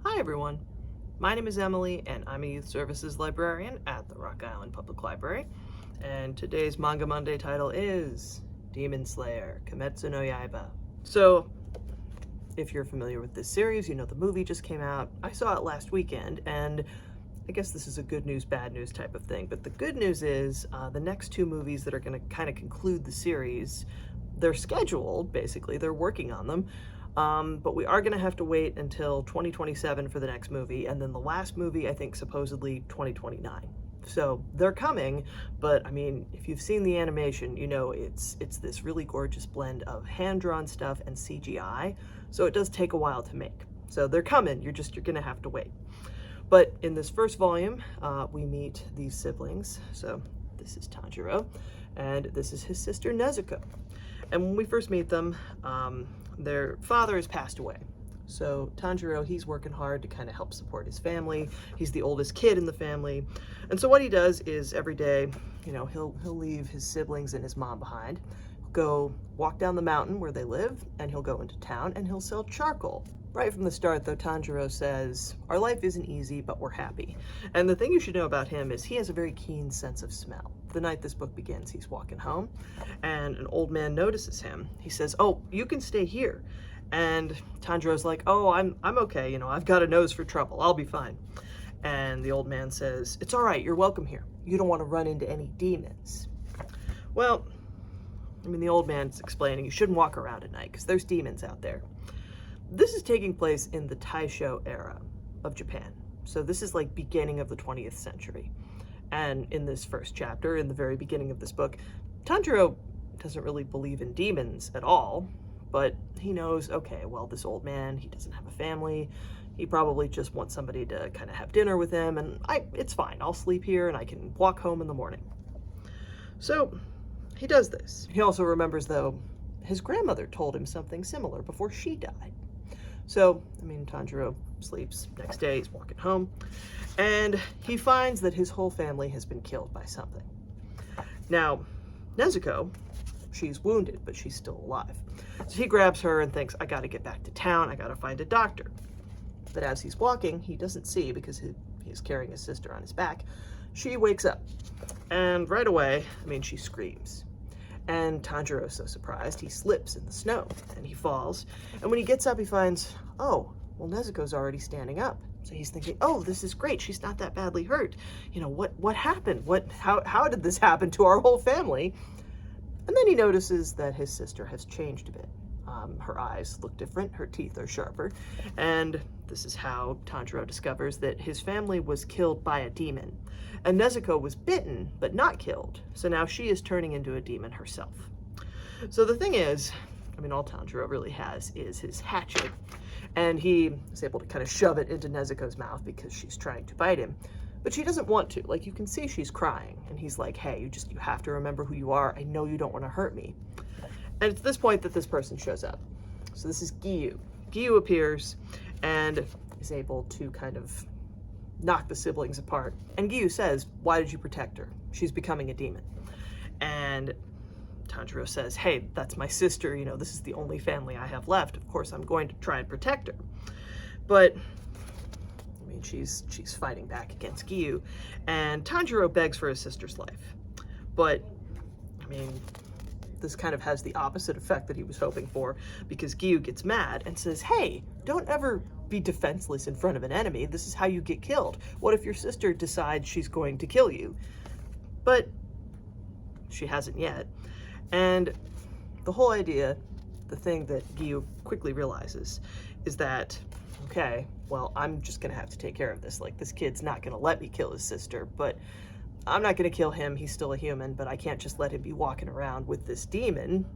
Hi everyone, my name is Emily and I'm a youth services librarian at the Rock Island Public Library, and today's Manga Monday title is Demon Slayer, Kimetsu no Yaiba. So, if you're familiar with this series, you know the movie just came out. I saw it last weekend, and I guess this is a good news, bad news type of thing, but the good news is the next two movies that are going to kind of conclude the series, they're scheduled, basically, they're working on them. But we are going to have to wait until 2027 for the next movie, and then the last movie, I think, supposedly 2029. So they're coming, but I mean, if you've seen the animation, you know it's this really gorgeous blend of hand-drawn stuff and CGI, so it does take a while to make. So they're coming, you're going to have to wait. But in this first volume, we meet these siblings. So this is Tanjiro, and this is his sister Nezuko. And when we first meet them, their father has passed away. So Tanjiro, he's working hard to kind of help support his family. He's the oldest kid in the family. And so what he does is every day, you know, he'll leave his siblings and his mom behind, go walk down the mountain where they live, and he'll go into town and he'll sell charcoal. Right from the start, though, Tanjiro says, our life isn't easy, but we're happy. And the thing you should know about him is he has a very keen sense of smell. The night this book begins, he's walking home, and an old man notices him. He says, oh, you can stay here. And Tanjiro's like, oh, I'm okay, you know, I've got a nose for trouble, I'll be fine. And the old man says, it's all right, you're welcome here. You don't want to run into any demons. Well, I mean, the old man's explaining you shouldn't walk around at night because there's demons out there. This is taking place in the Taisho era of Japan. So this is like beginning of the 20th century. And in this first chapter, in the very beginning of this book, Tanjiro doesn't really believe in demons at all, but he knows, okay, well, this old man, he doesn't have a family. He probably just wants somebody to kind of have dinner with him, and it's fine. I'll sleep here and I can walk home in the morning. So he does this. He also remembers, though, his grandmother told him something similar before she died. So, I mean, Tanjiro sleeps. Next day, he's walking home, and he finds that his whole family has been killed by something. Now, Nezuko, she's wounded, but she's still alive. So he grabs her and thinks, I gotta get back to town, I gotta find a doctor. But as he's walking, he doesn't see, because he's carrying his sister on his back, she wakes up. And right away, I mean, she screams. And Tanjiro is so surprised, he slips in the snow, and he falls. And when he gets up, he finds, oh, well, Nezuko's already standing up. So he's thinking, oh, this is great, she's not that badly hurt. You know, what happened? How did this happen to our whole family? And then he notices that his sister has changed a bit. Her eyes look different, her teeth are sharper. And this is how Tanjiro discovers that his family was killed by a demon. And Nezuko was bitten, but not killed. So now she is turning into a demon herself. So the thing is, I mean, all Tanjiro really has is his hatchet. And he is able to kind of shove it into Nezuko's mouth because she's trying to bite him. But she doesn't want to. Like, you can see she's crying. And he's like, hey, you have to remember who you are. I know you don't want to hurt me. And it's this point that this person shows up. So this is Giyu. Giyu appears and is able to kind of knock the siblings apart. And Giyu says, why did you protect her? She's becoming a demon. And Tanjiro says, hey, that's my sister. You know, this is the only family I have left. Of course, I'm going to try and protect her. But, I mean, she's fighting back against Giyu. And Tanjiro begs for his sister's life. But, I mean, this kind of has the opposite effect that he was hoping for, because Giyu gets mad and says, hey, don't ever be defenseless in front of an enemy. This is how you get killed. What if your sister decides she's going to kill you? But she hasn't yet. And the whole idea, the thing that Giyu quickly realizes, is that, okay, well, I'm just gonna have to take care of this. Like, this kid's not gonna let me kill his sister, but I'm not gonna kill him, he's still a human, but I can't just let him be walking around with this demon,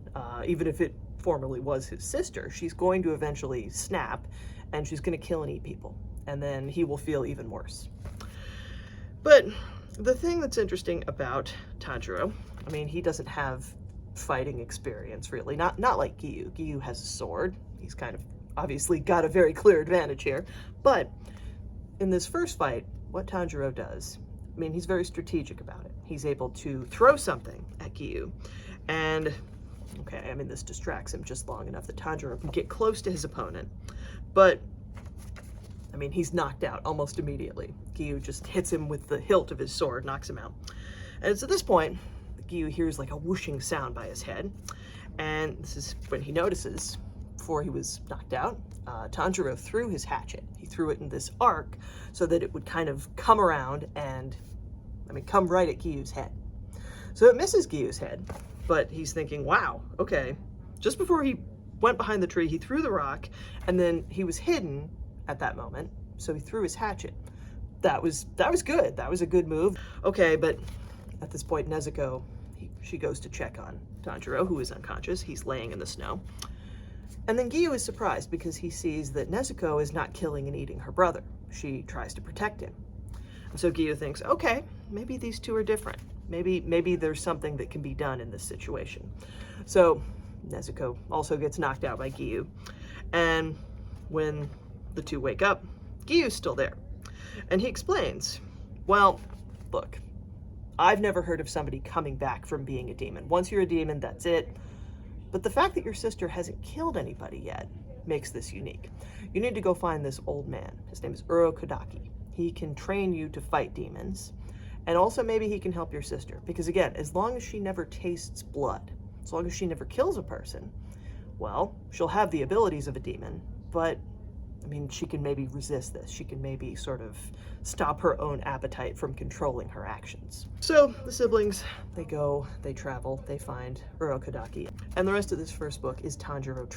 even if it formerly was his sister. She's going to eventually snap, and she's gonna kill and eat people, and then he will feel even worse. But the thing that's interesting about Tanjiro, I mean, he doesn't have fighting experience, really. Not like Giyu. Giyu has a sword. He's kind of obviously got a very clear advantage here. But in this first fight, what Tanjiro does, I mean, he's very strategic about it. He's able to throw something at Giyu, and okay, I mean, this distracts him just long enough that Tanjiro can get close to his opponent. But I mean, he's knocked out almost immediately. Giyu just hits him with the hilt of his sword, knocks him out. And it's at this point, Giyu hears like a whooshing sound by his head. And this is when he notices, before he was knocked out, Tanjiro threw his hatchet. He threw it in this arc so that it would kind of come around and, come right at Giyu's head. So it misses Giyu's head, but he's thinking, wow, okay. Just before he went behind the tree, he threw the rock, and then he was hidden at that moment, so he threw his hatchet. That was good. That was a good move. Okay, but at this point, Nezuko, she goes to check on Tanjiro, who is unconscious. He's laying in the snow. And then Giyu is surprised because he sees that Nezuko is not killing and eating her brother. She tries to protect him. And so Giyu thinks, okay, maybe these two are different. Maybe there's something that can be done in this situation. So Nezuko also gets knocked out by Giyu. And when the two wake up, Giyu's still there. And he explains, well, look, I've never heard of somebody coming back from being a demon. Once you're a demon, that's it. But the fact that your sister hasn't killed anybody yet makes this unique. You need to go find this old man. His name is Urokodaki. He can train you to fight demons. And also maybe he can help your sister. Because again, as long as she never tastes blood, as long as she never kills a person, well, she'll have the abilities of a demon, but she can maybe resist this. She can maybe sort of stop her own appetite from controlling her actions. So the siblings, they go, they travel, they find Urokodaki. And the rest of this first book is Tanjiro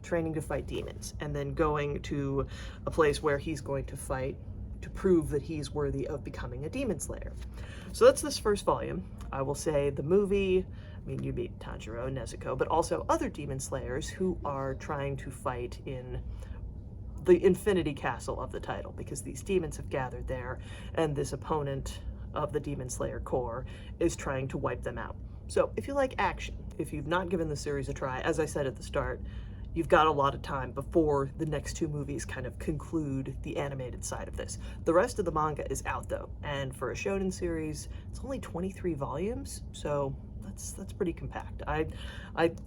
training to fight demons, and then going to a place where he's going to fight to prove that he's worthy of becoming a demon slayer. So that's this first volume. I will say the movie, you meet Tanjiro and Nezuko, but also other demon slayers who are trying to fight in the Infinity Castle of the title, because these demons have gathered there, and this opponent of the Demon Slayer core is trying to wipe them out. So if you like action, if you've not given the series a try, as I said at the start, you've got a lot of time before the next two movies kind of conclude the animated side of this. The rest of the manga is out though, and for a shonen series, it's only 23 volumes, so that's pretty compact. I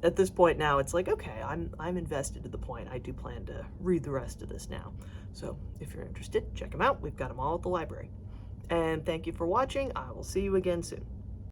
at this point now, it's like, okay, I'm invested to the point I do plan to read the rest of this now. So if you're interested, check them out. We've got them all at the library. And thank you for watching. I will see you again soon.